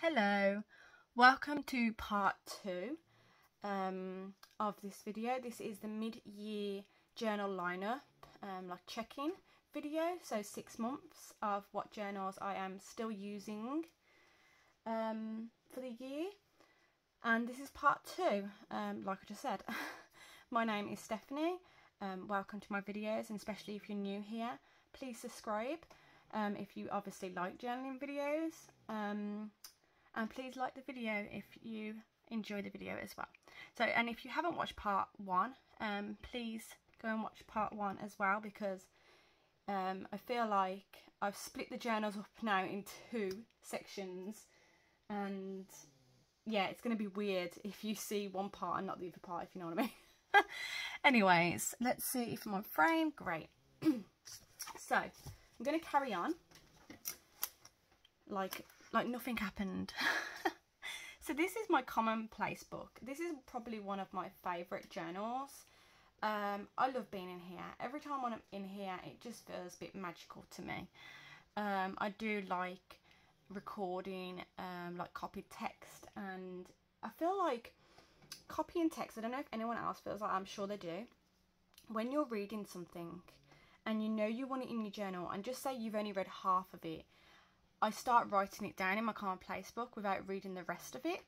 Hello, welcome to part 2 of this video. This is the mid-year journal lineup, like check-in video, so 6 months of what journals I am still using for the year, and this is part 2, like I just said. My name is Stephanie. Welcome to my videos, and especially if you're new here, please subscribe if you obviously like journaling videos. And please like the video if you enjoy the video as well. So, and if you haven't watched part 1, please go and watch part 1 as well, because I feel like I've split the journals up now in 2 sections, and yeah, it's going to be weird if you see one part and not the other part, if you know what I mean. Anyways, let's see if I'm on frame. Great. So I'm going to carry on like nothing happened. So this is my commonplace book. This is probably one of my favourite journals. I love being in here. Every time when I'm in here, it just feels a bit magical to me. I do like recording like copied text, and I feel like copying text, I don't know if anyone else feels like, I'm sure they do, when you're reading something and you know you want it in your journal, and just say you've only read half of it, I start writing it down in my commonplace book without reading the rest of it,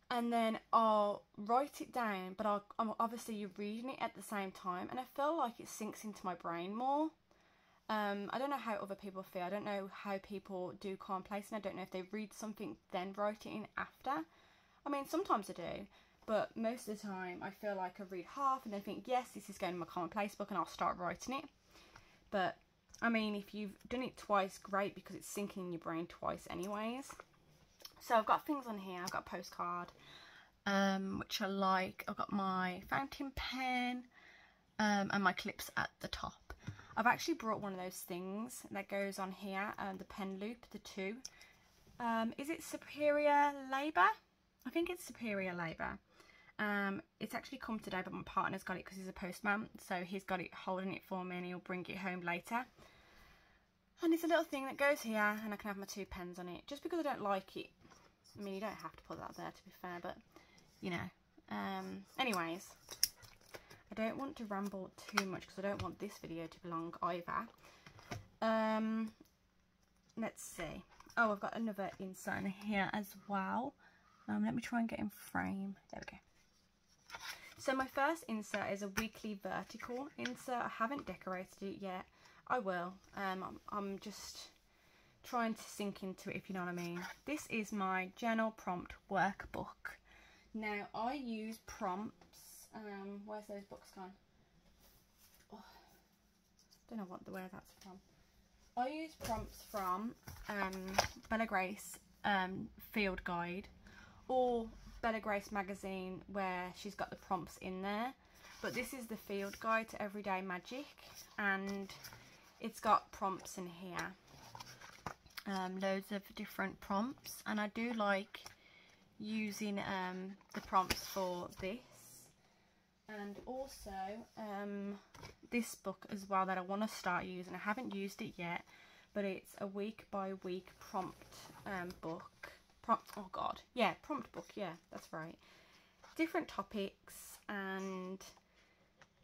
and then I'll write it down, but I'm obviously you're reading it at the same time, and I feel like it sinks into my brain more. I don't know how other people feel. I don't know how people do commonplace, and I don't know if they read something then write it in after. I mean, sometimes I do, but most of the time I feel like I read half and then think, yes, this is going in my commonplace book, and I'll start writing it. But I mean, if you've done it twice, great, because it's sinking in your brain twice anyways. So I've got things on here. I've got a postcard, which I like. I've got my fountain pen, and my clips at the top. I've actually brought one of those things that goes on here, the pen loop, the 2. Is it Superior Labour? I think it's Superior Labour. It's actually come today, but my partner's got it because he's a postman, so he's got it, holding it for me, and he'll bring it home later. And it's a little thing that goes here, and I can have my 2 pens on it, just because I don't like it. I mean, you don't have to put that there, to be fair, but you know. Anyways, I don't want to ramble too much because I don't want this video to be long either. Let's see. Oh, I've got another insert in here as well. Let me try and get in frame. There we go. So my first insert is a weekly vertical insert. I haven't decorated it yet. I will. I'm just trying to sink into it, if you know what I mean. This is my journal prompt workbook. Now, I use prompts. Where's those books gone? Oh, don't know where that's from. I use prompts from Bella Grace Field Guide, or Bella Grace magazine, where she's got the prompts in there. But this is the Field Guide to Everyday Magic, and it's got prompts in here, loads of different prompts, and I do like using the prompts for this, and also this book as well that I want to start using. I haven't used it yet, but it's a week by week prompt book. Oh god, yeah, prompt book, yeah, that's right. Different topics, and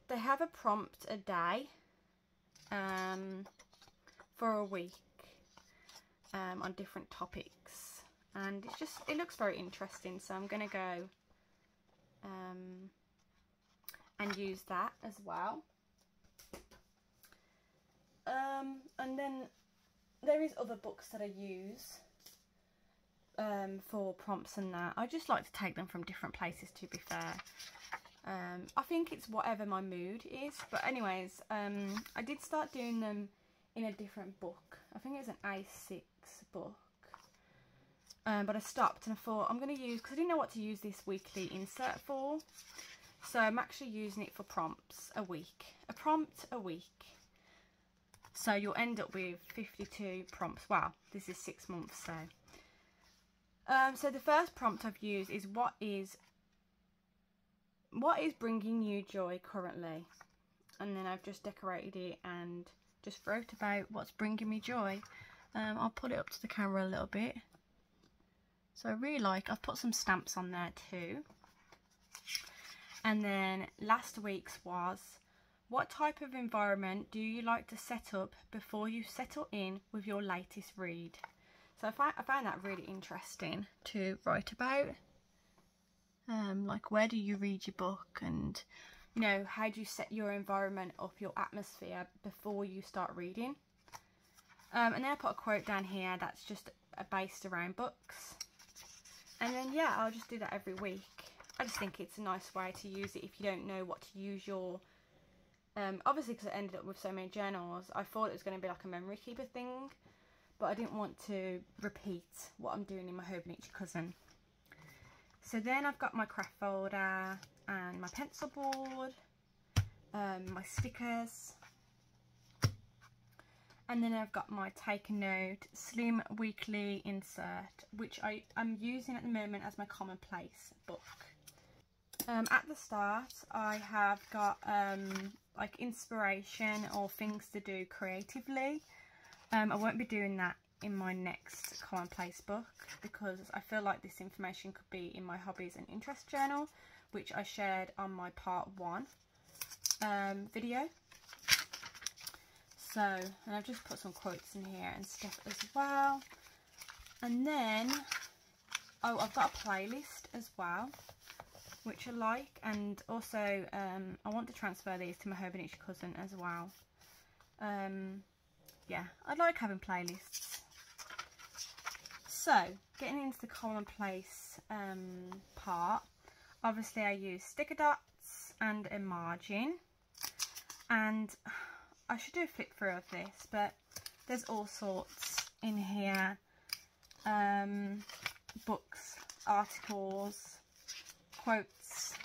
they have a prompt a day for a week on different topics, and it looks very interesting, so I'm gonna go and use that as well. And then there is other books that I use for prompts and that. I just like to take them from different places, to be fair. I think it's whatever my mood is, but anyways, I did start doing them in a different book. I think it was an A6 book, but I stopped, and I thought I'm going to use, because I didn't know what to use this weekly insert for, so I'm actually using it for prompts a week. A prompt a week. So you'll end up with 52 prompts. Wow, this is 6 months, so. So the first prompt I've used is what is bringing you joy currently? And then I've just decorated it and just wrote about what's bringing me joy. I'll put it up to the camera a little bit. So I really like, I've put some stamps on there too. And then last week's was, what type of environment do you like to set up before you settle in with your latest read? So I found that really interesting to write about. Like, where do you read your book, and you know, how do you set your environment up, your atmosphere before you start reading? And then I put a quote down here that's just based around books. And then yeah, I'll just do that every week. I just think it's a nice way to use it if you don't know what to use your... obviously, because I ended up with so many journals, I thought it was going to be like a memory keeper thing. But I didn't want to repeat what I'm doing in my Hobonichi Cousin. So then I've got my craft folder and my pencil board, my stickers. And then I've got my Take a Note Slim Weekly Insert, which I'm using at the moment as my commonplace book. At the start, I have got like inspiration or things to do creatively. I won't be doing that in my next commonplace book because I feel like this information could be in my hobbies and interest journal, which I shared on my part 1 video. So, and I've just put some quotes in here and stuff as well. And then, oh, I've got a playlist as well, which I like, and also I want to transfer these to my Hobonichi Cousin as well. Yeah, I like having playlists. So, getting into the commonplace part, obviously I use sticker dots and a margin, and I should do a flip through of this, but there's all sorts in here, books, articles, quotes,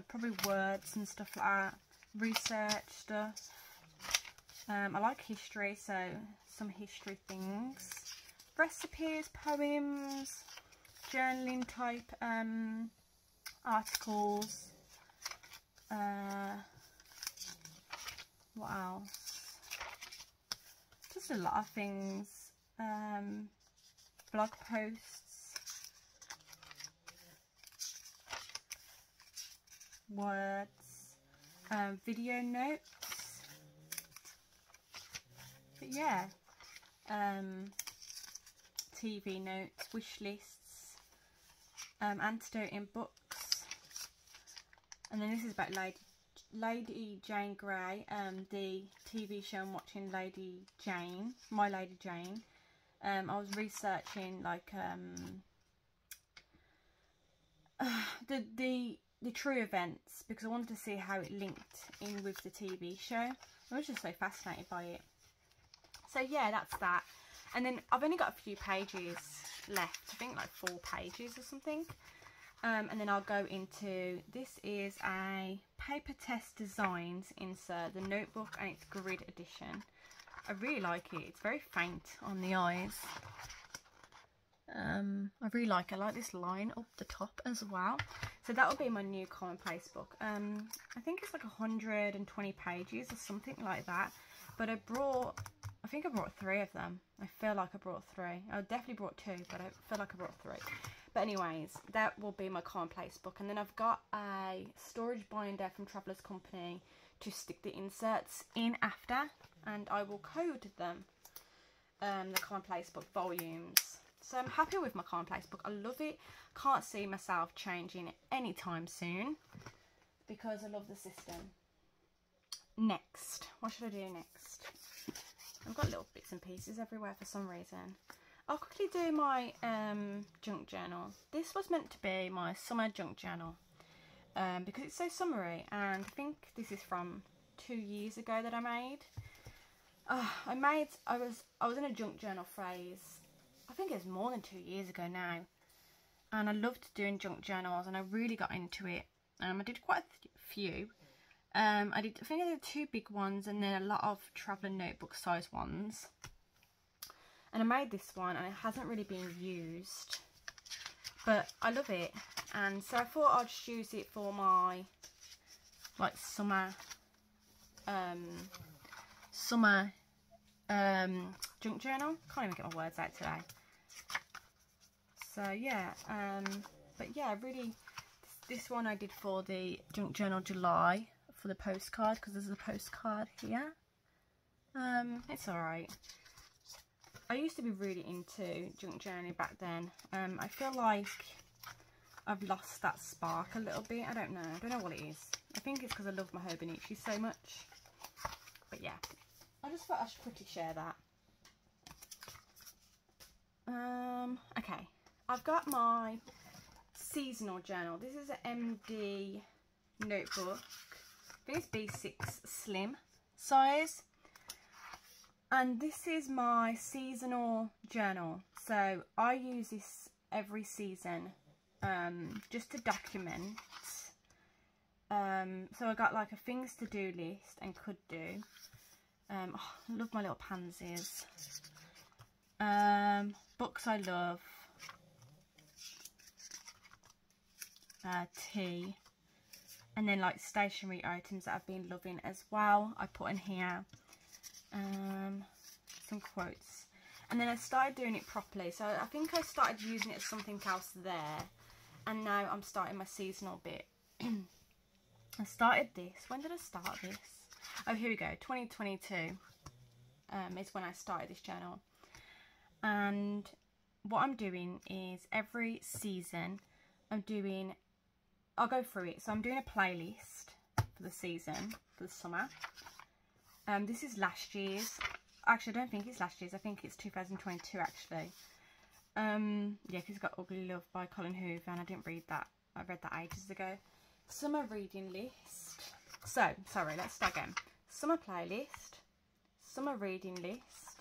probably words and stuff like that, research stuff. I like history, so some history things, recipes, poems, journaling type articles, what else, just a lot of things, blog posts, words, video notes. But yeah, TV notes, wish lists, antidote in books, and then this is about Lady Jane Grey, the TV show I'm watching, Lady Jane, My Lady Jane. I was researching like the true events because I wanted to see how it linked in with the TV show. I was just so fascinated by it. So yeah, that's that. And then I've only got a few pages left, I think like 4 pages or something. And then I'll go into, this is a Paper Test Designs insert, the notebook, and it's grid edition. I really like it. It's very faint on the eyes. I really like it. I like this line up the top as well. So that will be my new commonplace book. I think it's like 120 pages or something like that. But I think I brought 3 of them. I feel like I brought 3. I definitely brought 2, but I feel like I brought 3. But anyways, that will be my commonplace book. And then I've got a storage binder from Traveller's Company to stick the inserts in after. And I will code them, the commonplace book volumes. So I'm happy with my commonplace book. I love it. Can't see myself changing it anytime soon because I love the system. Next, what should I do next? I've got little bits and pieces everywhere for some reason. I'll quickly do my junk journal. This was meant to be my summer junk journal because it's so summery, and I think this is from 2 years ago that I made. I was in a junk journal phase. I think it's more than 2 years ago now, and I loved doing junk journals, and I really got into it. I did quite a few. I think I did 2 big ones and then a lot of traveller notebook size ones. And I made this one and it hasn't really been used, but I love it. And so I thought I'd just use it for my like summer junk journal. Can't even get my words out today. So yeah, but yeah, really, this one I did for the Junk Journal July for the postcard, because there's a postcard here. It's alright. I used to be really into junk journaling back then. I feel like I've lost that spark a little bit. I don't know what it is. I think it's because I love my Hobonichi so much. But yeah, I just thought I should quickly share that. Okay, I've got my seasonal journal. This is an MD notebook. I think it's B6 slim size. And this is my seasonal journal. So I use this every season just to document. So I got like a things to do list and could do. I love my little pansies. Books I love. Tea. And then like stationery items that I've been loving as well. I put in here. Some quotes, and then I started doing it properly, so I think I started using it as something else there, and now I'm starting my seasonal bit. I started this, when did I start this? Oh, here we go, 2022 is when I started this journal. And what I'm doing is every season I'll go through it. So I'm doing a playlist for the season, for the summer. This is last year's. Actually, I don't think it's last year's. I think it's 2022, actually. Yeah, because it's got Ugly Love by Colin Hoover, and I didn't read that. I read that ages ago. Summer reading list. So, sorry, let's start again. Summer playlist. Summer reading list.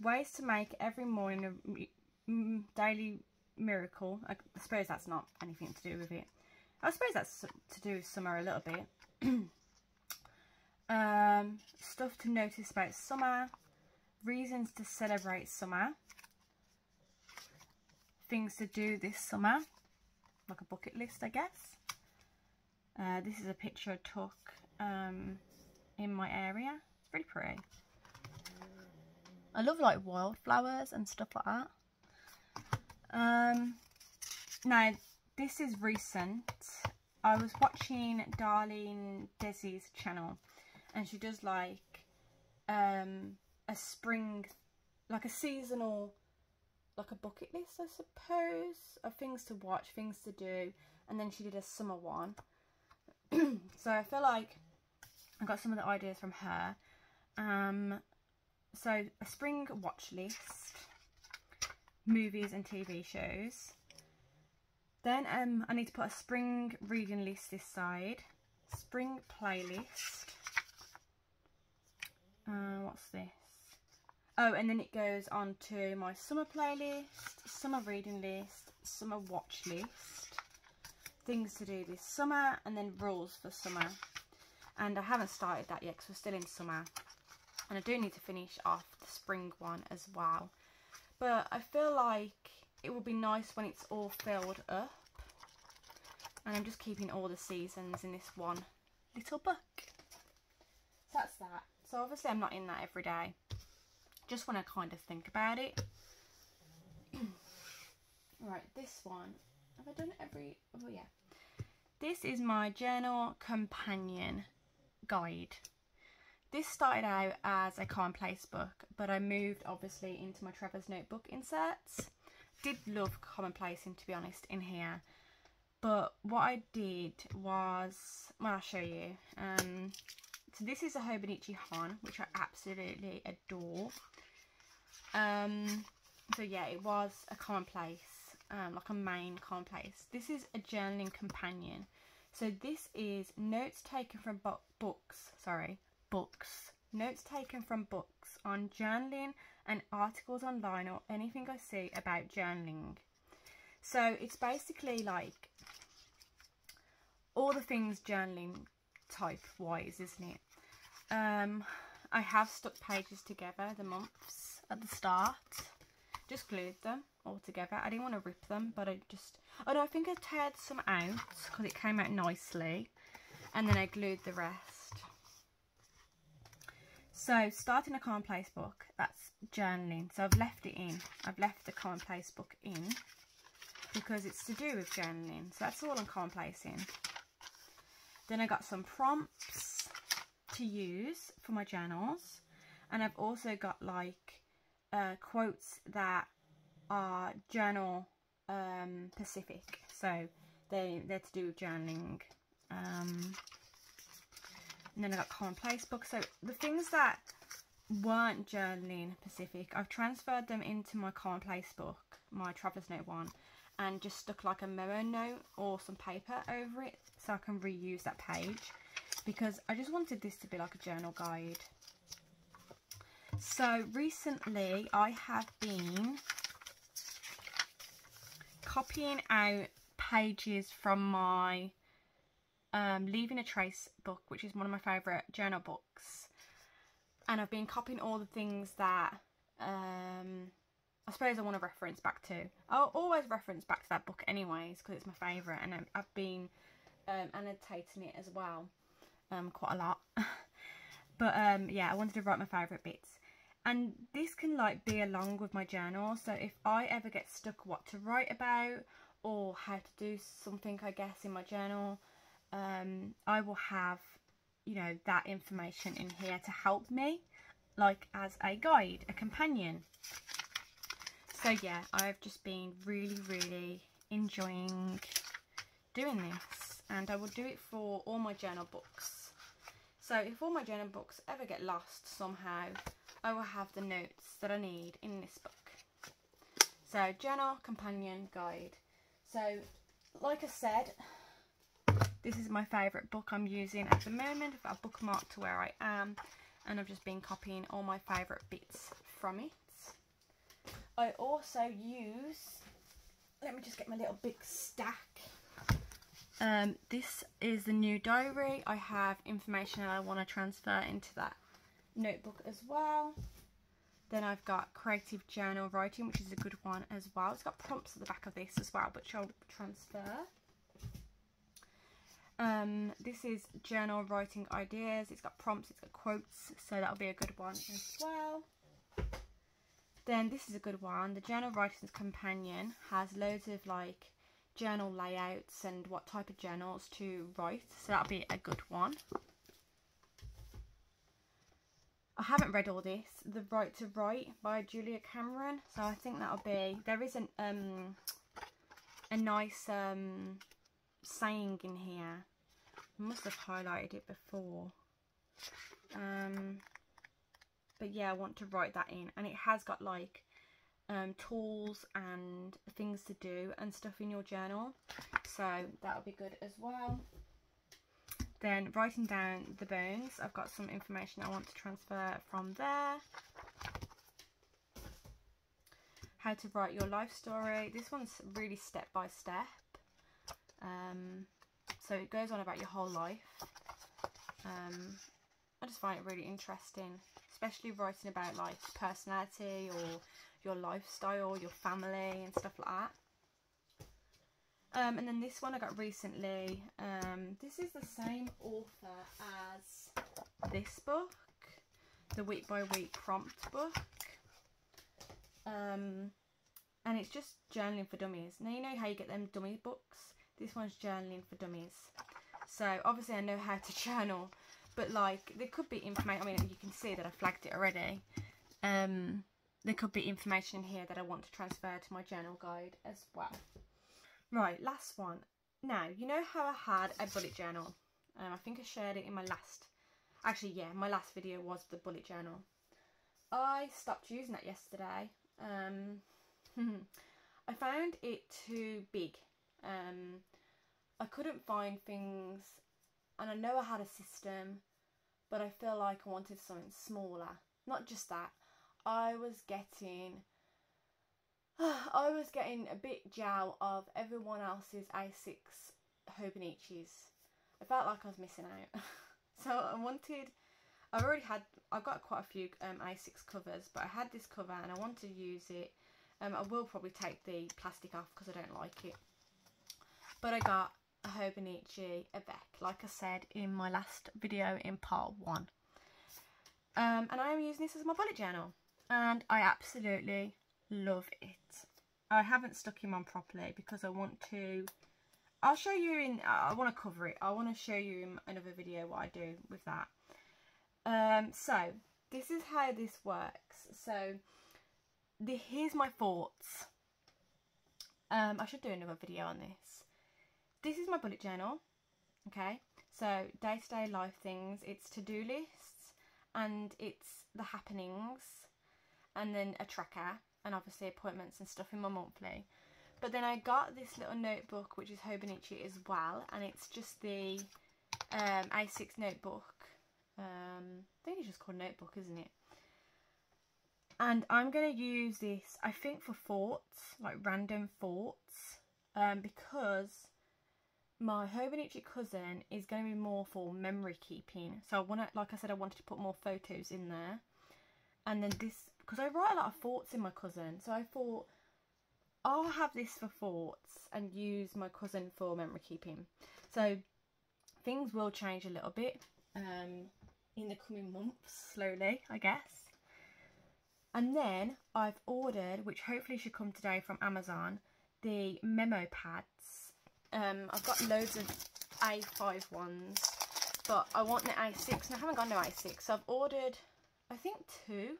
Ways to make every morning a daily miracle. I suppose that's not anything to do with it. I suppose that's to do with summer a little bit. Stuff to notice about summer, reasons to celebrate summer, things to do this summer, like a bucket list, I guess. This is a picture I took in my area. It's pretty pretty. I love like wildflowers and stuff like that. Now this is recent. I was watching Darlene Desi's channel, and she does like a spring, like a seasonal, like a bucket list, I suppose, of things to watch, things to do, and then she did a summer one. So I feel like I got some of the ideas from her. So a spring watch list, movies and TV shows. Then I need to put a spring reading list this side, spring playlist. What's this? Oh, and then it goes on to my summer playlist, summer reading list, summer watch list, things to do this summer, and then rules for summer. And I haven't started that yet because we're still in summer. And I do need to finish off the spring one as well. But I feel like it will be nice when it's all filled up. And I'm just keeping all the seasons in this one little book. So that's that. So obviously I'm not in that every day. Just when I kind of think about it. Right, this one. Have I done it every... Oh yeah. This is my journal companion guide. This started out as a commonplace book, but I moved obviously into my Trevor's Notebook inserts. Did love commonplacing, to be honest, in here. But what I did was... Well, I'll show you. So this is a Hobonichi Han, which I absolutely adore. So yeah, it was a commonplace, like a main commonplace. This is a journaling companion. So this is notes taken from books. Notes taken from books on journaling and articles online or anything I see about journaling. So it's basically like all the things journaling type wise, isn't it? I have stuck pages together, the months at the start, just glued them all together. I didn't want to rip them, but I just, oh no, I think I teared some out because it came out nicely, and then I glued the rest. So starting a commonplace book, that's journaling. So I've left it in. I've left the commonplace book in because it's to do with journaling. So that's all I'm commonplacing. Then I got some prompts to use for my journals. And I've also got like quotes that are journal specific. So they're to do with journaling. And then I got commonplace books. So the things that weren't journaling specific, I've transferred them into my commonplace book, my Traveller's Note one, and just stuck like a memo note or some paper over it so I can reuse that page, because I just wanted this to be like a journal guide. So recently I have been copying out pages from my Leaving a Trace book, which is one of my favourite journal books, and I've been copying all the things that I suppose I want to reference back to. I'll always reference back to that book anyways because it's my favourite, and I've been annotating it as well quite a lot. But yeah, I wanted to write my favourite bits, and this can like be along with my journal. So if I ever get stuck what to write about or how to do something, I guess, in my journal, I will have, you know, that information in here to help me, like as a guide, a companion. So yeah, I've just been really enjoying doing this, and I will do it for all my journal books. So if all my journal books ever get lost somehow, I will have the notes that I need in this book. So journal companion guide. So like I said, this is my favourite book I'm using at the moment. I've got a bookmark to where I am, and I've just been copying all my favourite bits from it. I also use, let me just get my little big stack. This is the new diary. I have information that I want to transfer into that notebook as well. Then I've got creative journal writing, which is a good one as well. It's got prompts at the back of this as well, which I'll transfer. This is journal writing ideas. It's got prompts, it's got quotes, so that'll be a good one as well. Then this is a good one. The Journal Writing's Companion has loads of like journal layouts and what type of journals to write, so that'll be a good one. I haven't read all this. The Right to Write by Julia Cameron, so I think that'll be, there is a nice saying in here. I must have highlighted it before. But yeah, I want to write that in, and it has got like tools and things to do and stuff in your journal, so that'll be good as well. Then writing down the bones, I've got some information I want to transfer from there. How to write your life story. This one's really step by step, so it goes on about your whole life. I just find it really interesting, especially writing about like personality or your lifestyle, your family and stuff like that. And then this one I got recently. This is the same author as this book, the Week by Week Prompt book. And it's just journaling for dummies. Now you know how you get them dummy books? This one's journaling for dummies. So obviously I know how to journal, but like there could be information, I mean you can see that I flagged it already. There could be information here that I want to transfer to my journal guide as well. Right, last one. Now, you know how I had a bullet journal? I think I shared it in my last, actually yeah, my last video was the bullet journal. I stopped using that yesterday. I found it too big. I couldn't find things, and I know I had a system, but I feel like I wanted something smaller. Not just that, I was getting a bit jowl of everyone else's A6 Hobonichis. I felt like I was missing out. So I've got quite a few A6 covers, but I had this cover and I want to use it. I will probably take the plastic off because I don't like it. But I got a Hobonichi Avec, like I said in my last video in part 1. And I am using this as my bullet journal, and I absolutely love it. I haven't stuck him on properly because I want to, I'll show you in, I want to cover it. I want to show you in another video what I do with that. So this is how this works. So here's my thoughts. I should do another video on this. This is my bullet journal. Okay, so day-to-day life things. It's to-do lists, and it's the happenings, and then a tracker, and obviously appointments and stuff in my monthly. But then I got this little notebook which is Hobonichi as well, and it's just the A6 notebook. I think it's just called notebook, isn't it? And I'm going to use this, I think, for thoughts, like random thoughts, because my Hobonichi cousin is going to be more for memory keeping. So I want to, like I said, I wanted to put more photos in there. And then this, because I write a lot of thoughts in my cousin, so I thought I'll have this for thoughts and use my cousin for memory keeping. So things will change a little bit in the coming months, slowly, I guess. And then I've ordered, which hopefully should come today from Amazon, the memo pads. I've got loads of A5 ones, but I want the A6, and I haven't got no A6, so I've ordered, I think 2.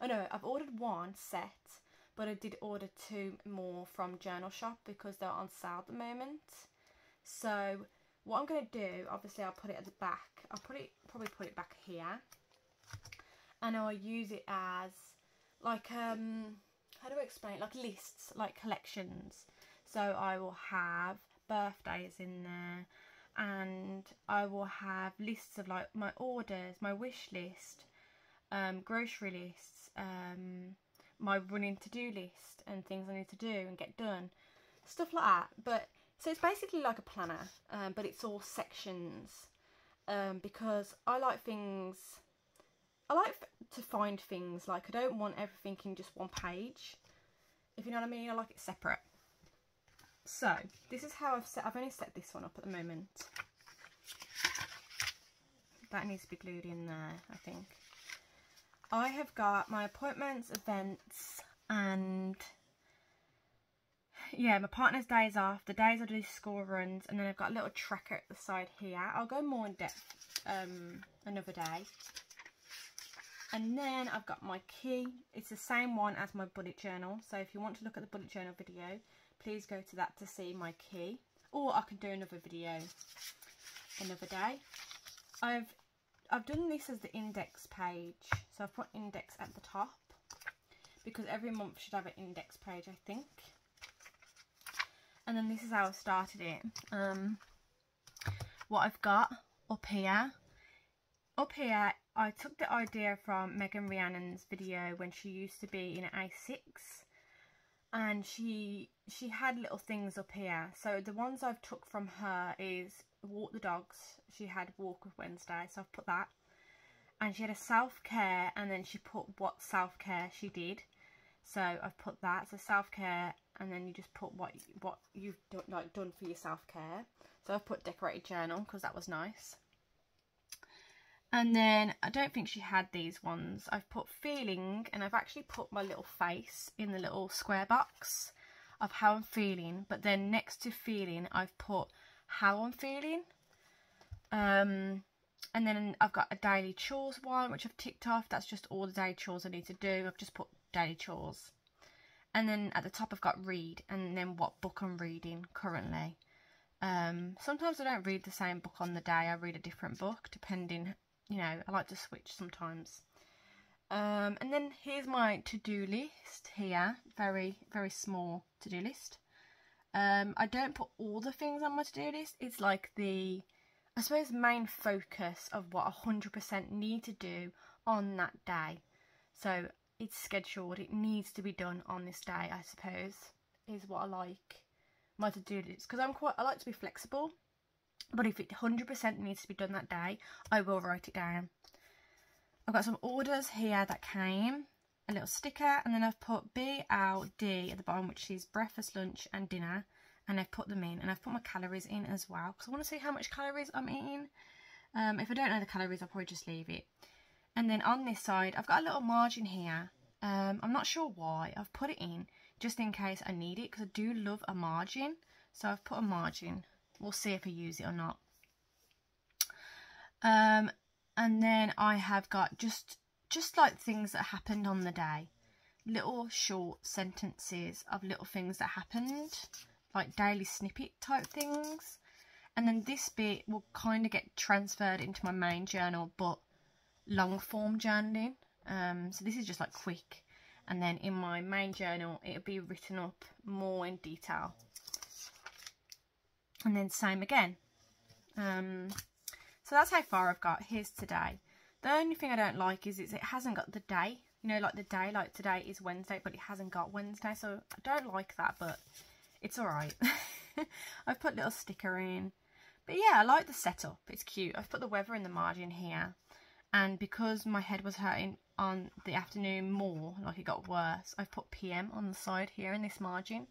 Oh no, I've ordered 1 set, but I did order 2 more from Journal Shop because they're on sale at the moment. So what I'm going to do, obviously I'll put it at the back. I'll probably put it back here, and I'll use it as like how do I explain it? Like lists, like collections. So I will have birthdays in there, and I will have lists of like my orders, my wish list, grocery lists, my running to-do list, and things I need to do and get done, stuff like that. But so it's basically like a planner, but it's all sections, because I like things, I like to find things, like I don't want everything in just one page, if you know what I mean. I like it separate. So this is how I've only set this one up at the moment. That needs to be glued in there, I think. I have got my appointments, events, and yeah, my partner's days off, the days I do school runs, and then I've got a little tracker at the side here. I'll go more in depth another day. And then I've got my key. It's the same one as my bullet journal, so if you want to look at the bullet journal video, please go to that to see my key, or I can do another video another day. I've done this as the index page, so I've put index at the top because every month should have an index page, I think. And then this is how I started it. What I've got up here, I took the idea from Megan Rhiannon's video when she used to be in A6, and she had little things up here. So the ones I've took from her is walk the dogs. She had walk with Wednesday, so I've put that. And she had a self-care, and then she put what self-care she did. So I've put that. So self-care, and then you just put what you've done for your self-care. So I've put decorated journal because that was nice. And then I don't think she had these ones. I've put feeling, and I've actually put my little face in the little square box of how I'm feeling. But then next to feeling, I've put how I'm feeling. And then I've got a daily chores one, which I've ticked off. That's just all the daily chores I need to do. I've just put daily chores. And then at the top I've got read, and then what book I'm reading currently. Sometimes I don't read the same book on the day. I read a different book depending, you know, I like to switch sometimes. And then here's my to-do list here. Very, very small to-do list. I don't put all the things on my to-do list. It's like the, I suppose, main focus of what 100% need to do on that day. So it's scheduled, it needs to be done on this day, I suppose, is what I like my to-do list. Because I like to be flexible, but if it 100% needs to be done that day, I will write it down. I've got some orders here that came, a little sticker, and then I've put BLD at the bottom, which is breakfast, lunch and dinner, and I've put them in, and I've put my calories in as well, because I want to see how much calories I'm eating. If I don't know the calories, I'll probably just leave it. And then on this side, I've got a little margin here. I'm not sure why. I've put it in just in case I need it, because I do love a margin. So I've put a margin. We'll see if I use it or not. And then I have got just like things that happened on the day. Little short sentences of little things that happened, like daily snippet type things. And then this bit will kind of get transferred into my main journal, but long form journaling. So this is just like quick, and then in my main journal it'll be written up more in detail. And then same again. So that's how far I've got. Here's today. The only thing I don't like is it hasn't got the day. You know, like the day, like today is Wednesday, but it hasn't got Wednesday. So I don't like that, but it's alright. I've put a little sticker in. But yeah, I like the setup. It's cute. I've put the weather in the margin here. And because my head was hurting on the afternoon more, like it got worse, I've put PM on the side here in this margin.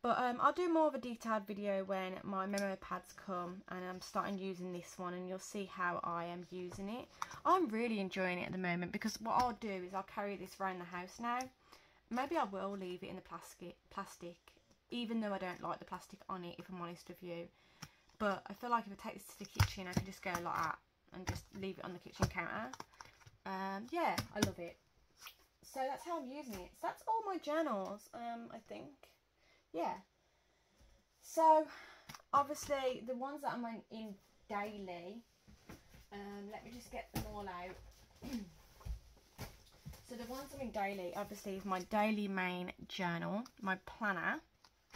But I'll do more of a detailed video when my memo pads come and I'm starting using this one, and you'll see how I am using it. I'm really enjoying it at the moment, because what I'll do is I'll carry this around the house now. Maybe I will leave it in the plastic, even though I don't like the plastic on it, if I'm honest with you. But I feel like if I take this to the kitchen, I can just go like that and just leave it on the kitchen counter. Yeah, I love it. So that's how I'm using it. So that's all my journals, I think. Yeah. So obviously the ones that I'm in daily, let me just get them all out. So the ones I'm in daily, obviously, is my daily main journal, my planner.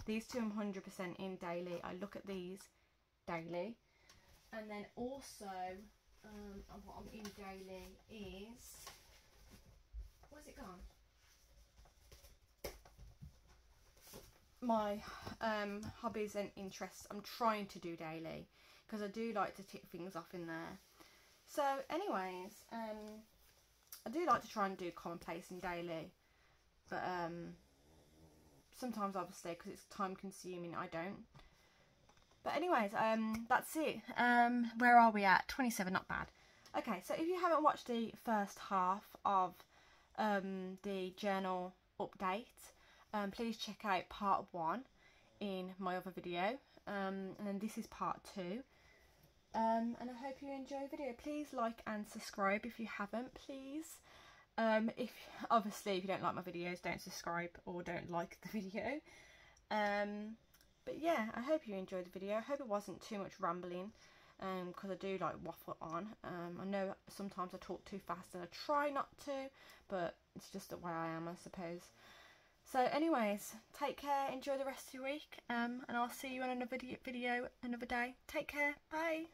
These two I'm 100% in daily. I look at these daily. And then also, what I'm in daily is, where's it gone? My hobbies and interests I'm trying to do daily, because I do like to tick things off in there. So anyways, I do like to try and do commonplace and daily, but sometimes obviously because it's time consuming I don't. But anyways, that's it. Where are we at? 27, not bad. Okay, so if you haven't watched the first half of the journal update, please check out part 1 in my other video, and then this is part 2. And I hope you enjoy the video. Please like and subscribe if you haven't, please. If obviously if you don't like my videos, don't subscribe or don't like the video. But yeah, I hope you enjoyed the video. I hope it wasn't too much rambling, because I do like waffle on. I know sometimes I talk too fast and I try not to, but it's just the way I am, I suppose. So anyways, take care, enjoy the rest of your week, and I'll see you on another video another day. Take care, bye.